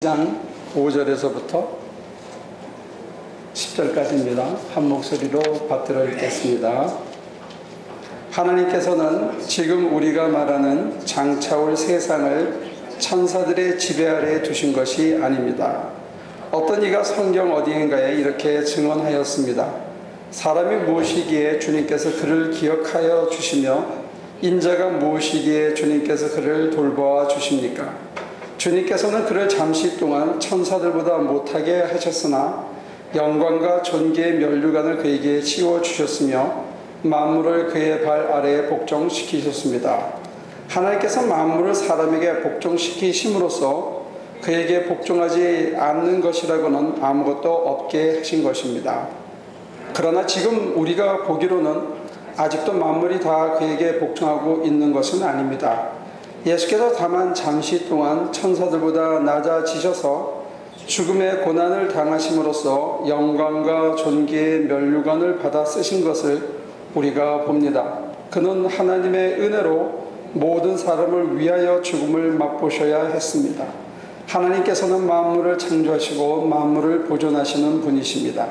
장 5절에서부터 10절까지입니다. 한 목소리로 받들어 읽겠습니다. 하나님께서는 지금 우리가 말하는 장차올 세상을 천사들의 지배 아래에 두신 것이 아닙니다. 어떤 이가 성경 어디인가에 이렇게 증언하였습니다. 사람이 무엇이기에 주님께서 그를 기억하여 주시며 인자가 무엇이기에 주님께서 그를 돌보아 주십니까? 주님께서는 그를 잠시 동안 천사들보다 못하게 하셨으나 영광과 존귀의 면류관을 그에게 씌워주셨으며 만물을 그의 발 아래에 복종시키셨습니다. 하나님께서 만물을 사람에게 복종시키심으로써 그에게 복종하지 않는 것이라고는 아무것도 없게 하신 것입니다. 그러나 지금 우리가 보기로는 아직도 만물이 다 그에게 복종하고 있는 것은 아닙니다. 예수께서 다만 잠시 동안 천사들보다 낮아지셔서 죽음의 고난을 당하심으로써 영광과 존귀의 면류관을 받아 쓰신 것을 우리가 봅니다. 그는 하나님의 은혜로 모든 사람을 위하여 죽음을 맛보셔야 했습니다. 하나님께서는 만물을 창조하시고 만물을 보존하시는 분이십니다.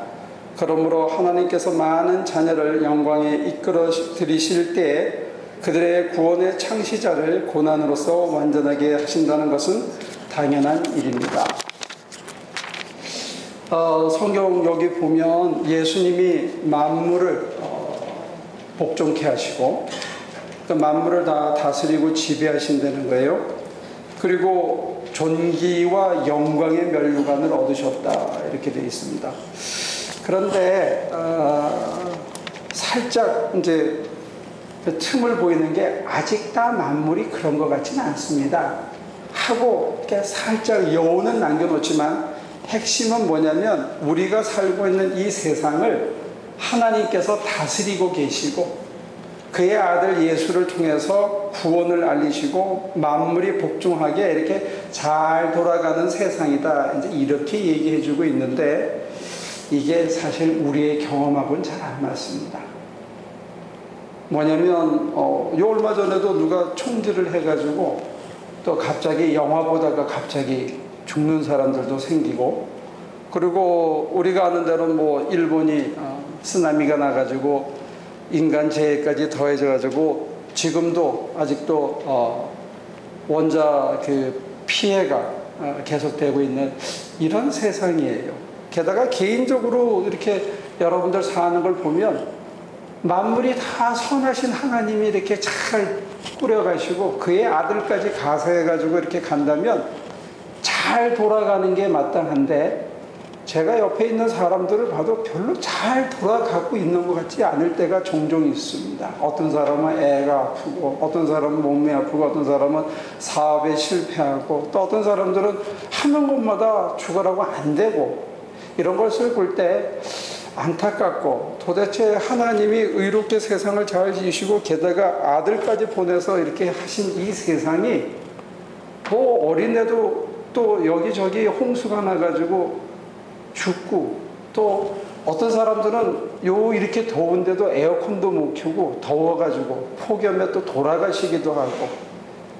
그러므로 하나님께서 많은 자녀를 영광에 이끌어 들이실 때에 그들의 구원의 창시자를 고난으로서 완전하게 하신다는 것은 당연한 일입니다. 성경 여기 보면 예수님이 만물을 복종케 하시고 그 만물을 다 다스리고 지배하신다는 거예요. 그리고 존귀와 영광의 면류관을 얻으셨다 이렇게 되어 있습니다. 그런데 살짝 이제 그 틈을 보이는 게 아직 다 만물이 그런 것 같지는 않습니다 하고 이렇게 살짝 여운은 남겨놓지만 핵심은 뭐냐면 우리가 살고 있는 이 세상을 하나님께서 다스리고 계시고 그의 아들 예수를 통해서 구원을 알리시고 만물이 복종하게 이렇게 잘 돌아가는 세상이다 이제 이렇게 얘기해 주고 있는데 이게 사실 우리의 경험하고는 잘 안 맞습니다. 뭐냐면 얼마 전에도 누가 총질을 해가지고 또 갑자기 영화 보다가 갑자기 죽는 사람들도 생기고 그리고 우리가 아는 대로 뭐 일본이 쓰나미가 나가지고 인간 재해까지 더해져가지고 지금도 아직도 원자 그 피해가 계속되고 있는 이런 세상이에요. 게다가 개인적으로 이렇게 여러분들 사는 걸 보면 만물이 다 선하신 하나님이 이렇게 잘 꾸려가시고 그의 아들까지 가서해가지고 이렇게 간다면 잘 돌아가는 게 마땅한데 제가 옆에 있는 사람들을 봐도 별로 잘 돌아가고 있는 것 같지 않을 때가 종종 있습니다. 어떤 사람은 애가 아프고 어떤 사람은 몸이 아프고 어떤 사람은 사업에 실패하고 또 어떤 사람들은 하는 것마다 죽으라고 안 되고 이런 것을 볼 때 안타깝고 도대체 하나님이 의롭게 세상을 잘 지으시고 게다가 아들까지 보내서 이렇게 하신 이 세상이 뭐 어린애도 또 여기저기 홍수가 나가지고 죽고 또 어떤 사람들은 이렇게 더운데도 에어컨도 못 켜고 더워가지고 폭염에 또 돌아가시기도 하고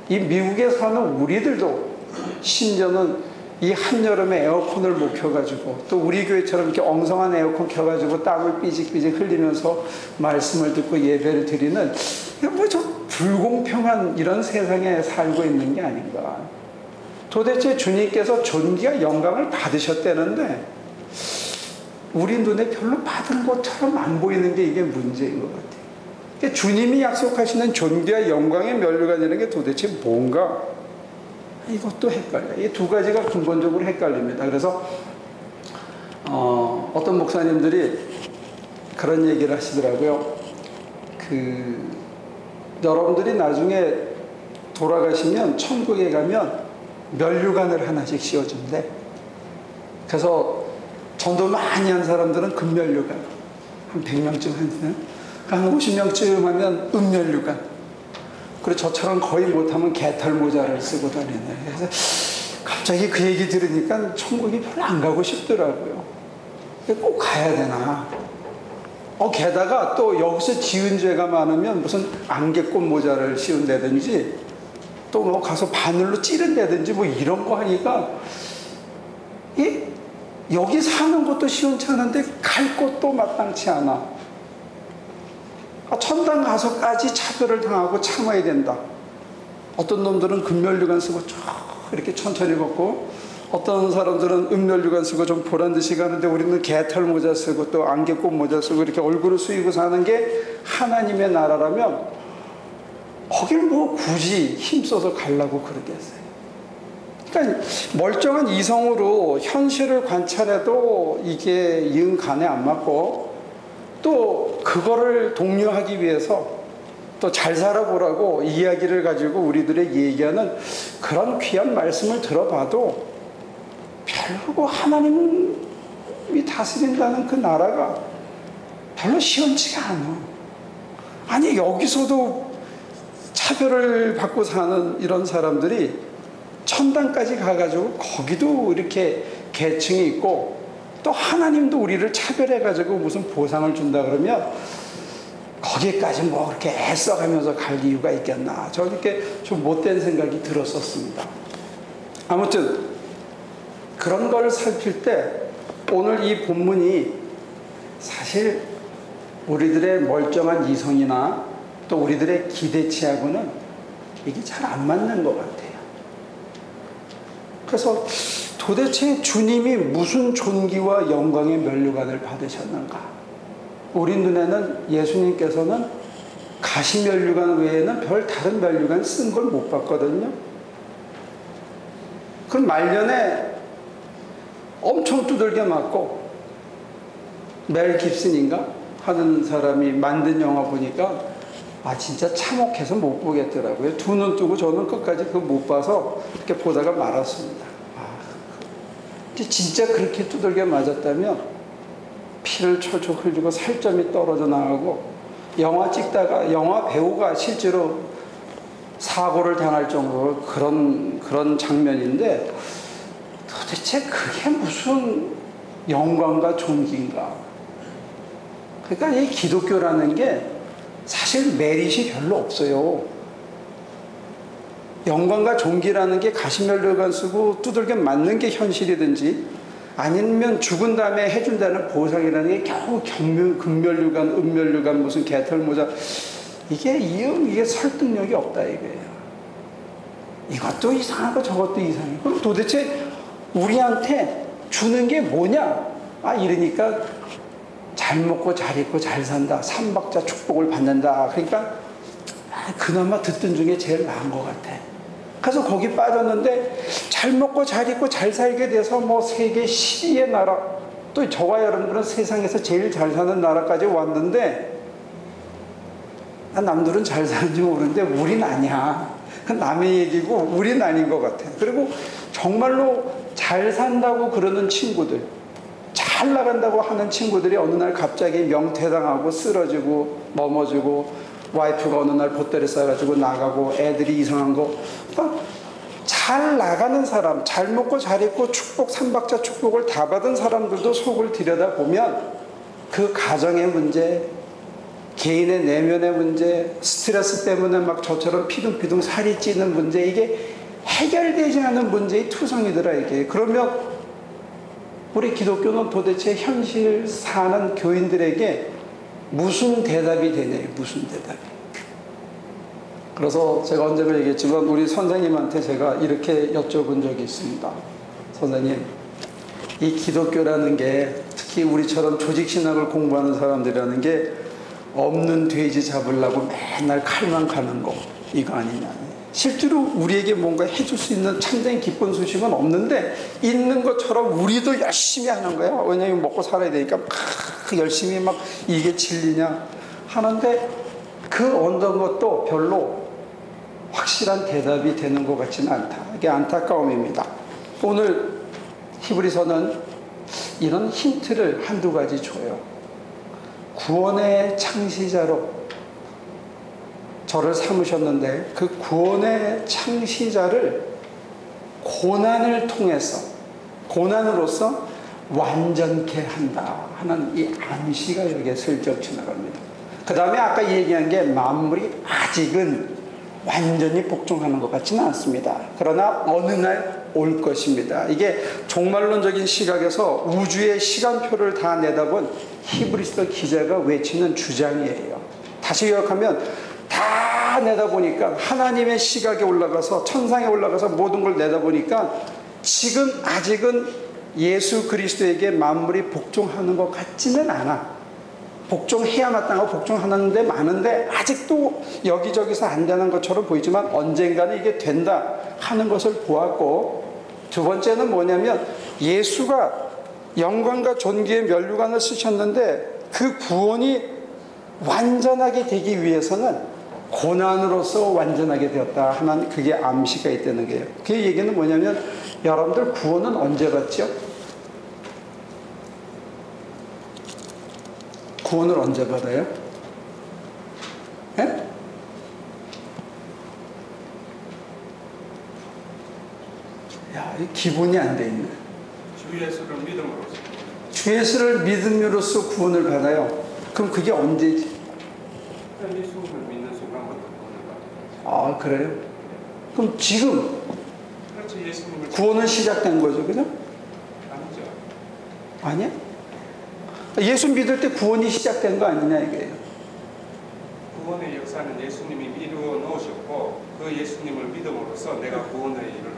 이 미국에 사는 우리들도 심지어는 이 한여름에 에어컨을 못 켜가지고 또 우리 교회처럼 이렇게 엉성한 에어컨 켜가지고 땀을 삐직삐직 흘리면서 말씀을 듣고 예배를 드리는 뭐 좀 불공평한 이런 세상에 살고 있는 게 아닌가. 도대체 주님께서 존귀와 영광을 받으셨다는데 우리 눈에 별로 받은 것처럼 안 보이는 게 이게 문제인 것 같아요. 그러니까 주님이 약속하시는 존귀와 영광의 면류관이라는 게 도대체 뭔가 이것도 헷갈려요. 이 두 가지가 근본적으로 헷갈립니다. 그래서 어떤 목사님들이 그런 얘기를 하시더라고요. 여러분들이 나중에 돌아가시면 천국에 가면 면류관을 하나씩 씌워준대. 그래서 전도 많이 한 사람들은 금면류관 한 100명쯤 한 50명쯤 하면 은면류관 그리고 저처럼 거의 못하면 개털 모자를 쓰고 다니네. 그래서 갑자기 그 얘기 들으니까 천국이 별로 안 가고 싶더라고요. 꼭 가야 되나. 게다가 또 여기서 지은 죄가 많으면 무슨 안개꽃 모자를 씌운다든지 또 뭐 가서 바늘로 찌른다든지 뭐 이런 거 하니까 여기 사는 것도 시원치 않은데 갈 곳도 마땅치 않아. 천당 가서까지 차별을 당하고 참아야 된다. 어떤 놈들은 금면류관 쓰고 쭉 이렇게 천천히 걷고, 어떤 사람들은 은면류관 쓰고 좀 보란듯이 가는데, 우리는 개털 모자 쓰고 또 안개꽃 모자 쓰고 이렇게 얼굴을 숙이고 사는 게 하나님의 나라라면 거길 뭐 굳이 힘써서 가려고 그러겠어요. 그러니까 멀쩡한 이성으로 현실을 관찰해도 이게 영 간에 안 맞고, 또 그거를 독려하기 위해서 또 잘 살아보라고 이야기를 가지고 우리들의 얘기하는 그런 귀한 말씀을 들어봐도 별로 하나님이 다스린다는 그 나라가 별로 시원치가 않아. 아니, 여기서도 차별을 받고 사는 이런 사람들이 천당까지 가가지고 거기도 이렇게 계층이 있고, 또 하나님도 우리를 차별해가지고 무슨 보상을 준다 그러면 거기까지 뭐 그렇게 애써가면서 갈 이유가 있겠나. 저는 이렇게 좀 못된 생각이 들었었습니다. 아무튼 그런 걸 살필 때 오늘 이 본문이 사실 우리들의 멀쩡한 이성이나 또 우리들의 기대치하고는 이게 잘 안 맞는 것 같아요. 그래서 도대체 주님이 무슨 존귀와 영광의 면류관을 받으셨는가? 우리 눈에는 예수님께서는 가시면류관 외에는 별 다른 면류관 쓴 걸 못 봤거든요. 그럼 말년에 엄청 두들겨 맞고, 멜 깁슨인가 하는 사람이 만든 영화 보니까 진짜 참혹해서 못 보겠더라고요. 두 눈 뜨고 저는 끝까지 그거 못 봐서 이렇게 보다가 말았습니다. 진짜 그렇게 두들겨 맞았다면 피를 철철 흘리고 살점이 떨어져 나가고, 영화 찍다가 영화 배우가 실제로 사고를 당할 정도로 그런 장면인데, 도대체 그게 무슨 영광과 존귀인가? 그러니까 이 기독교라는 게 사실 메릿이 별로 없어요. 영광과 존귀라는 게 가시면류관 쓰고 두들겨 맞는 게 현실이든지, 아니면 죽은 다음에 해준다는 보상이라는 게 겨우 금면류관, 은면류관, 무슨 개털 모자, 이게 설득력이 없다 이거예요. 이것도 이상하고 저것도 이상해. 그럼 도대체 우리한테 주는 게 뭐냐? 이러니까 잘 먹고 잘 입고 잘 산다, 삼박자 축복을 받는다. 그러니까 그나마 듣던 중에 제일 나은 것 같아. 그래서 거기 빠졌는데 잘 먹고 잘 입고 잘 살게 돼서 뭐 세계 10위의 나라, 또 저와 여러분들은 세상에서 제일 잘 사는 나라까지 왔는데, 남들은 잘 사는지 모르는데 우린 아니야. 그건 남의 얘기고 우린 아닌 것 같아. 그리고 정말로 잘 산다고 그러는 친구들, 잘 나간다고 하는 친구들이 어느 날 갑자기 명퇴당하고 쓰러지고 넘어지고, 와이프가 어느 날 보따리 싸가지고 나가고, 애들이 이상한 거, 잘 나가는 사람, 잘 먹고 잘 입고 축복, 삼박자 축복을 다 받은 사람들도 속을 들여다보면 그 가정의 문제, 개인의 내면의 문제, 스트레스 때문에 막 저처럼 피둥피둥 살이 찌는 문제, 이게 해결되지 않은 문제의 투성이더라 이게. 그러면 우리 기독교는 도대체 현실 사는 교인들에게 무슨 대답이 되냐, 무슨 대답이. 그래서 제가 언제나 얘기했지만 우리 선생님한테 제가 이렇게 여쭤본 적이 있습니다. 선생님, 이 기독교라는 게, 특히 우리처럼 조직신학을 공부하는 사람들이라는 게 없는 돼지 잡으려고 맨날 칼만 가는 거, 이거 아니냐. 실제로 우리에게 뭔가 해줄 수 있는 참된 기쁜 소식은 없는데 있는 것처럼 우리도 열심히 하는 거야. 왜냐하면 먹고 살아야 되니까 막 열심히 막 이게 진리냐 하는데, 그 어떤 것도 별로 확실한 대답이 되는 것 같지는 않다. 이게 안타까움입니다. 오늘 히브리서는 이런 힌트를 한두 가지 줘요. 구원의 창시자로 저를 삼으셨는데, 그 구원의 창시자를 고난을 통해서, 고난으로서 완전케 한다 하는 이 암시가 여기에 슬쩍 지나갑니다. 그 다음에 아까 얘기한 게 만물이 아직은 완전히 복종하는 것 같지는 않습니다. 그러나 어느 날 올 것입니다. 이게 종말론적인 시각에서 우주의 시간표를 다 내다본 히브리서 기자가 외치는 주장이에요. 다시 요약하면 다 내다보니까 하나님의 시각에 올라가서 천상에 올라가서 모든 걸 내다보니까 지금 아직은 예수 그리스도에게 만물이 복종하는 것 같지는 않아. 복종해야 마땅하고 복종하는데 많은데 아직도 여기저기서 안 되는 것처럼 보이지만 언젠가는 이게 된다 하는 것을 보았고, 두 번째는 뭐냐면 예수가 영광과 존귀의 면류관을 쓰셨는데 그 구원이 완전하게 되기 위해서는 고난으로서 완전하게 되었다 하는 그게 암시가 있다는 거예요. 그 얘기는 뭐냐면 여러분들 구원은 언제 받죠? 구원을 언제 받아요? 예? 야, 이 기본이 안 돼 있네. 주 예수를 믿음으로써. 주 예수를 믿음으로써 구원을 받아요. 그럼 그게 언제지? 예수를 믿는 순간부터 구원을 받아요. 아, 그래요? 그럼 지금 그렇죠. 예수님을 구원은 시작된 거죠, 그죠? 아니죠. 아니야? 예수 믿을 때 구원이 시작된 거 아니냐 이거예요. 구원의 역사는 예수님이 이루어 놓으셨고 그 예수님을 믿음으로써 내가 구원을 이루는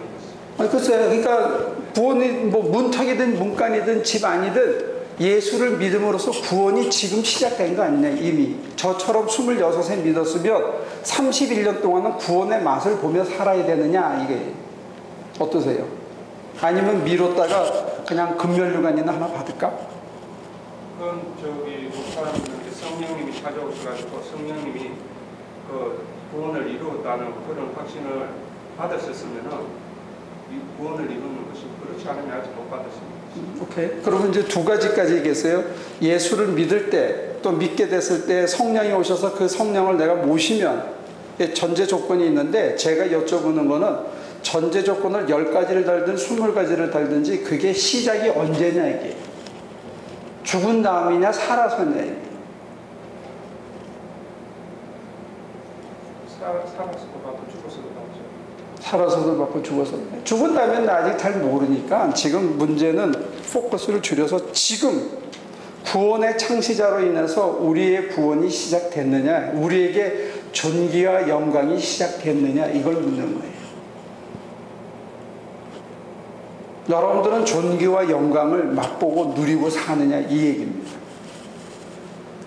것이죠. 글쎄요. 그러니까 구원이 뭐 문턱이든 문간이든 집 안이든 예수를 믿음으로써 구원이 지금 시작된 거 아니냐 이미. 저처럼 26에 믿었으면 31년 동안은 구원의 맛을 보며 살아야 되느냐 이게 어떠세요? 아니면 미뤘다가 그냥 금면류관이나 하나 받을까? 그건 목사님한테 성령님이 찾아오셔가지고 성령님이 그 구원을 이루었다는 그런 확신을 받으셨으면은 이 구원을 이루는 것이, 그렇지 않으면 아직 못 받으십니다. 오케이. 그러면 이제 두 가지까지 얘기했어요. 예수를 믿을 때, 또 믿게 됐을 때 성령이 오셔서 그 성령을 내가 모시면 전제 조건이 있는데, 제가 여쭤보는 거는 전제 조건을 10가지를 달든 20가지를 달든지 그게 시작이 언제냐 이게. 죽은 다음이냐 살아서냐 이게. 살아서도 받고 죽어서도 받죠. 살아서도 받고 죽어서도. 죽은 다음엔 아직 잘 모르니까 지금 문제는 포커스를 줄여서 지금 구원의 창시자로 인해서 우리의 구원이 시작됐느냐, 우리에게 존귀와 영광이 시작됐느냐 이걸 묻는 거예요. 여러분들은 존귀와 영광을 맛보고 누리고 사느냐 이 얘기입니다.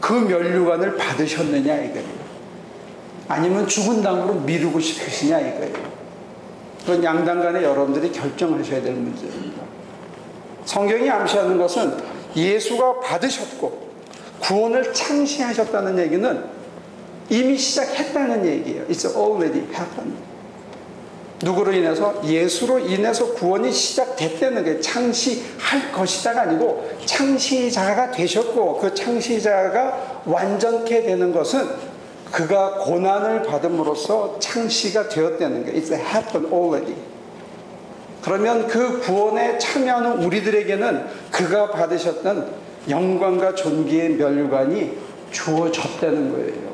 그 면류관을 받으셨느냐 이거예요. 아니면 죽은 다음으로 미루고 싶으시냐 이거예요. 그건 양당 간에 여러분들이 결정하셔야 될 문제입니다. 성경이 암시하는 것은 예수가 받으셨고 구원을 창시하셨다는 얘기는 이미 시작했다는 얘기예요. It's already happened. 누구로 인해서? 예수로 인해서 구원이 시작됐다는 게 창시할 것이다가 아니고 창시자가 되셨고 그 창시자가 완전케 되는 것은 그가 고난을 받음으로써 창시가 되었다는 게 It's happened already. 그러면 그 구원에 참여하는 우리들에게는 그가 받으셨던 영광과 존귀의 면류관이 주어졌다는 거예요.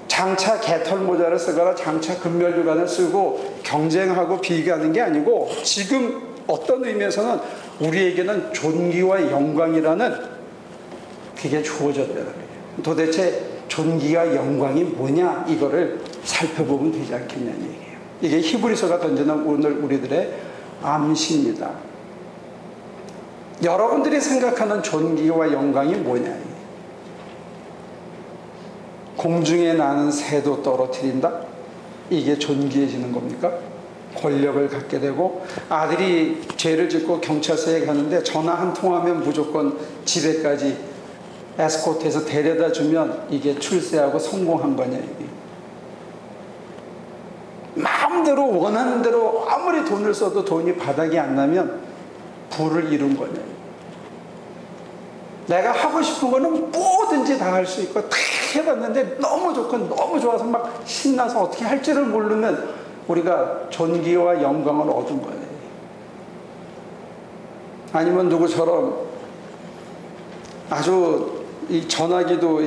장차 개털 모자를 쓰거나 장차 금면류관을 쓰고 경쟁하고 비교하는 게 아니고 지금 어떤 의미에서는 우리에게는 존귀와 영광이라는 그게 주어졌다는 거예요. 도대체 존귀와 영광이 뭐냐 이거를 살펴보면 되지 않겠냐는 얘기예요. 이게 히브리서가 던지는 오늘 우리들의 암시입니다. 여러분들이 생각하는 존귀와 영광이 뭐냐? 공중에 나는 새도 떨어뜨린다? 이게 존귀해지는 겁니까? 권력을 갖게 되고 아들이 죄를 짓고 경찰서에 가는데 전화 한 통하면 무조건 집에까지 에스코트해서 데려다 주면 이게 출세하고 성공한 거냐 이게. 마음대로 원하는 대로 아무리 돈을 써도 돈이 바닥이 안 나면 부를 이룬 거냐. 내가 하고 싶은 거는 뭐든지 다 할 수 있고 다 해봤는데 너무 좋고 너무 좋아서 막 신나서 어떻게 할지를 모르면 우리가 존귀와 영광을 얻은 거예요. 아니면 누구처럼 아주 이 전화기도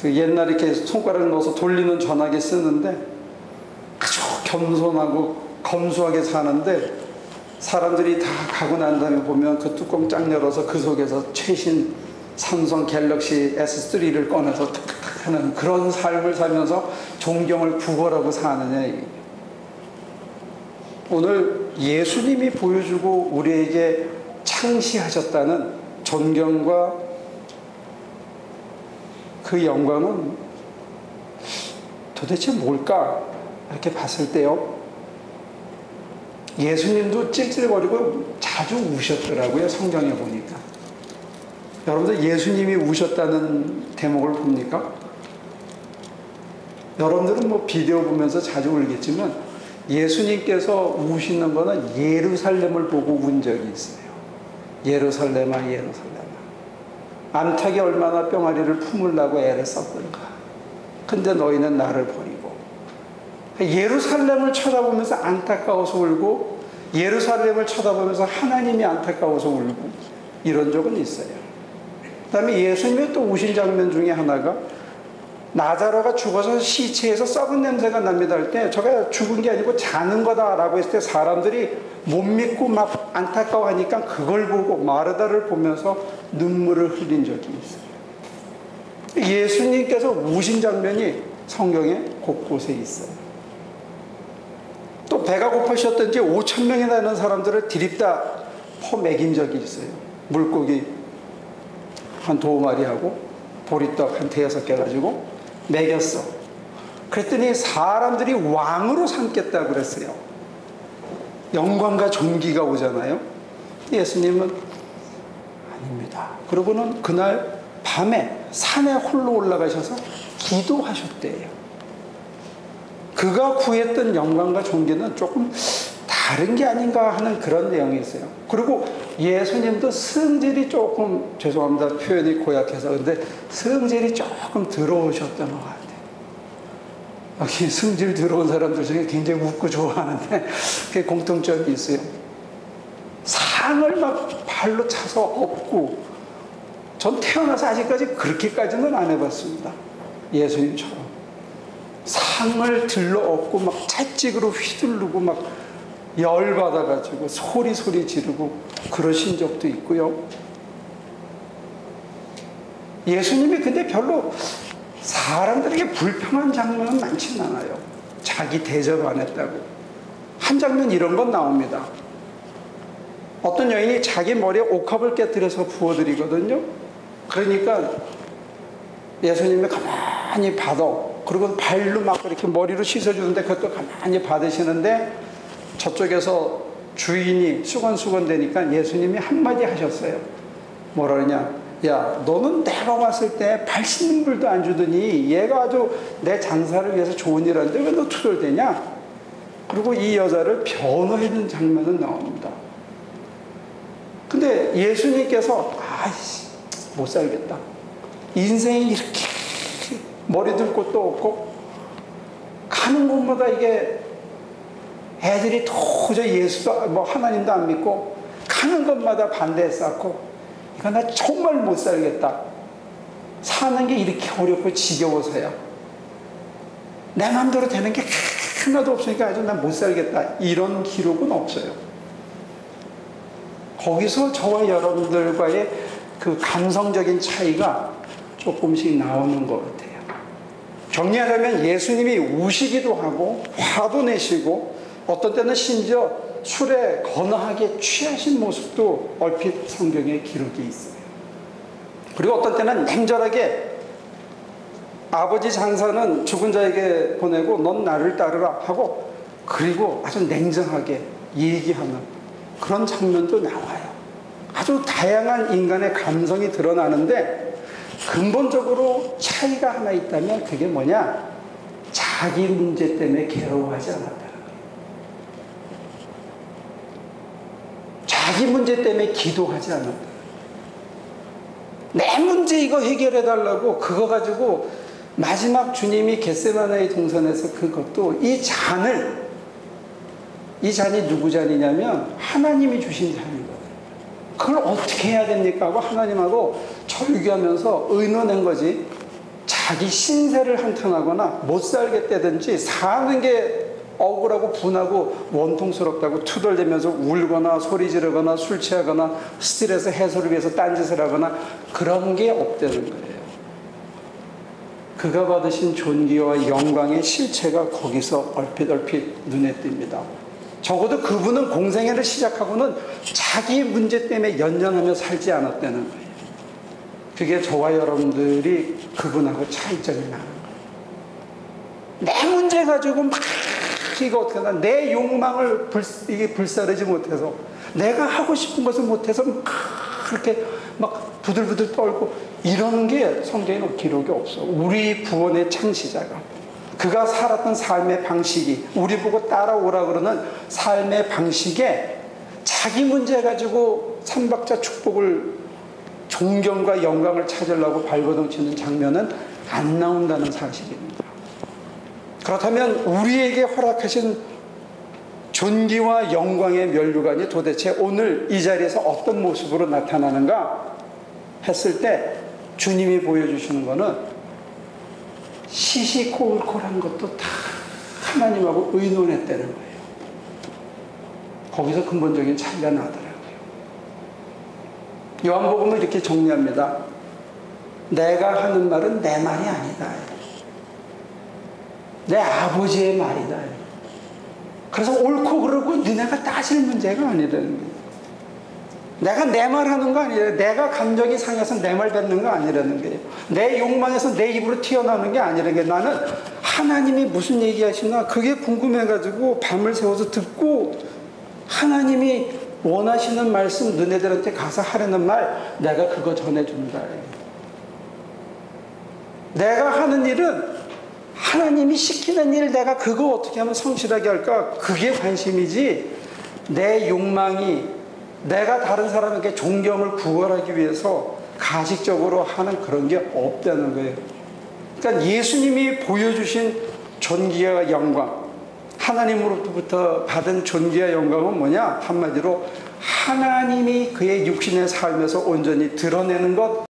그 옛날에 이렇게 손가락을 넣어서 돌리는 전화기 쓰는데 아주 겸손하고 검소하게 사는데 사람들이 다 가고 난 다음에 보면 그 뚜껑 쫙 열어서 그 속에서 최신 삼성 갤럭시 S3를 꺼내서 탁탁탁 하는 그런 삶을 살면서 존경을 구걸하고 사느냐. 오늘 예수님이 보여주고 우리에게 창시하셨다는 존경과 그 영광은 도대체 뭘까? 이렇게 봤을 때요, 예수님도 찔찔거리고 자주 우셨더라고요. 성경에 보니까. 여러분들 예수님이 우셨다는 대목을 봅니까? 여러분들은 뭐 비디오 보면서 자주 울겠지만 예수님께서 우시는 거는 예루살렘을 보고 운 적이 있어요. 예루살렘아 예루살렘아, 안팎이 얼마나 뿅아리를 품으려고 애를 썼던가. 근데 너희는 나를 버리고. 예루살렘을 쳐다보면서 안타까워서 울고, 예루살렘을 쳐다보면서 하나님이 안타까워서 울고, 이런 적은 있어요. 그 다음에 예수님이 또 우신 장면 중에 하나가, 나자로가 죽어서 시체에서 썩은 냄새가 납니다 할 때, 저가 죽은 게 아니고 자는 거다라고 했을 때 사람들이 못 믿고 막 안타까워하니까 그걸 보고 마르다를 보면서 눈물을 흘린 적이 있어요. 예수님께서 우신 장면이 성경에 곳곳에 있어요. 또 배가 고파셨던지 5,000명이나 되는 사람들을 디립다 퍼 먹인 적이 있어요. 물고기 한 2마리하고 보리떡 한 5-6개 가지고 먹였어. 그랬더니 사람들이 왕으로 삼겠다고 그랬어요. 영광과 존귀가 오잖아요. 예수님은 아닙니다. 그러고는 그날 밤에 산에 홀로 올라가셔서 기도하셨대요. 그가 구했던 영광과 존귀는 조금 다른 게 아닌가 하는 그런 내용이 있어요. 그리고 예수님도 성질이 조금, 죄송합니다 표현이 고약해서, 근데 성질이 조금 들어오셨던 것 같아요. 여기 성질 들어온 사람들 중에 굉장히 웃고 좋아하는데 그게 공통점이 있어요. 상을 막 발로 차서 업고, 전 태어나서 아직까지 그렇게까지는 안 해봤습니다. 예수님처럼 상을 들러 업고 막 채찍으로 휘두르고 막 열받아가지고 소리 지르고 그러신 적도 있고요. 예수님이 근데 별로 사람들에게 불평한 장면은 많지는 않아요. 자기 대접 안 했다고. 한 장면 이런 건 나옵니다. 어떤 여인이 자기 머리에 옥합을 깨뜨려서 부어드리거든요. 그러니까 예수님이 가만히 받아. 그리고 발로 막 이렇게 머리로 씻어주는데 그것도 가만히 받으시는데, 저쪽에서 주인이 수건수건 되니까 예수님이 한마디 하셨어요. 뭐라 그러냐? 야, 너는 내가 왔을 때 발 씻는 물도 안 주더니 얘가 아주 내 장사를 위해서 좋은 일 하는데 왜 너 투덜대냐? 그리고 이 여자를 변호해준 장면은 나옵니다. 근데 예수님께서 아이씨 못 살겠다. 인생이 이렇게 머리 들 곳도 없고 가는 곳마다 이게 애들이 도저히 예수도 뭐 하나님도 안 믿고 가는 곳마다 반대 쌓고, 이거 나 정말 못 살겠다. 사는 게 이렇게 어렵고 지겨워서야. 내 마음대로 되는 게 하나도 없으니까 아주 난 못 살겠다. 이런 기록은 없어요. 거기서 저와 여러분들과의 그 감성적인 차이가 조금씩 나오는 것 같아요. 정리하자면 예수님이 우시기도 하고 화도 내시고 어떤 때는 심지어 술에 거나하게 취하신 모습도 얼핏 성경에 기록이 있어요. 그리고 어떤 때는 냉철하게 아버지 장사는 죽은 자에게 보내고 넌 나를 따르라 하고, 그리고 아주 냉정하게 얘기하는 그런 장면도 나와요. 아주 다양한 인간의 감성이 드러나는데, 근본적으로 차이가 하나 있다면 그게 뭐냐? 자기 문제 때문에 괴로워하지 않았다는 거예요. 자기 문제 때문에 기도하지 않았다. 내 문제 이거 해결해달라고 그거 가지고 마지막 주님이 겟세마네의 동산에서 그것도 이 잔이 누구 잔이냐면 하나님이 주신 잔이거든요. 그걸 어떻게 해야 됩니까 하고 하나님하고 절규하면서 의논한 거지, 자기 신세를 한탄하거나 못 살겠다든지 사는 게 억울하고 분하고 원통스럽다고 투덜대면서 울거나 소리 지르거나 술 취하거나 스트레스 해소를 위해서 딴짓을 하거나 그런 게 없다는 거예요. 그가 받으신 존귀와 영광의 실체가 거기서 얼핏 눈에 띕니다. 적어도 그분은 공생애를 시작하고는 자기 문제 때문에 연연하며 살지 않았다는 거예요. 그게 저와 여러분들이 그분하고 차이점이 나는 거예요. 내 문제 가지고 막 이거 어떻게 하나 내 욕망을 불사르지 못해서 내가 하고 싶은 것을 못해서 막 그렇게 막 부들부들 떨고 이런 게 성경에는 기록이 없어. 우리 구원의 창시자가 그가 살았던 삶의 방식이 우리 보고 따라오라 그러는 삶의 방식에 자기 문제 가지고 삼박자 축복을 존경과 영광을 찾으려고 발버둥 치는 장면은 안 나온다는 사실입니다. 그렇다면 우리에게 허락하신 존귀와 영광의 면류관이 도대체 오늘 이 자리에서 어떤 모습으로 나타나는가 했을 때 주님이 보여주시는 것은 시시콜콜한 것도 다 하나님하고 의논했다는 거예요. 거기서 근본적인 차이가 나더라고요. 요한복음은 이렇게 정리합니다. 내가 하는 말은 내 말이 아니다. 내 아버지의 말이다. 그래서 옳고 그르고 너네가 따질 문제가 아니라는 거예요. 내가 내 말 하는 거 아니라 내가 감정이 상해서 내 말 뱉는 거 아니라는 거예요. 내 욕망에서 내 입으로 튀어나오는 게 아니라는 게 나는 하나님이 무슨 얘기하시나 그게 궁금해가지고 밤을 새워서 듣고 하나님이 원하시는 말씀 너네들한테 가서 하려는 말 내가 그거 전해준다. 내가 하는 일은 하나님이 시키는 일 내가 그거 어떻게 하면 성실하게 할까 그게 관심이지 내 욕망이 내가 다른 사람에게 존경을 구걸하기 위해서 가식적으로 하는 그런 게 없다는 거예요. 그러니까 예수님이 보여주신 존귀와 영광 하나님으로부터 받은 존귀와 영광은 뭐냐 한마디로 하나님이 그의 육신의 삶에서 온전히 드러내는 것